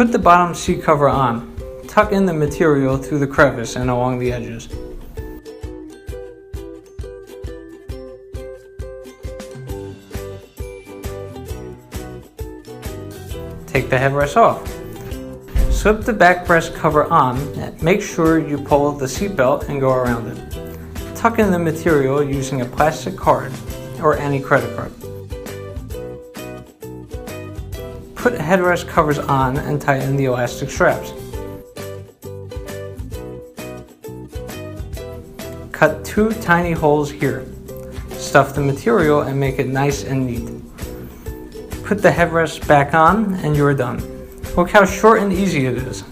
Put the bottom seat cover on. Tuck in the material through the crevice and along the edges. Take the headrest off. Slip the backrest cover on and make sure you pull the seat belt and go around it. Tuck in the material using a plastic card or any credit card. Put headrest covers on and tighten the elastic straps. Cut 2 tiny holes here. Stuff the material and make it nice and neat. Put the headrest back on and you're done. Look how short and easy it is.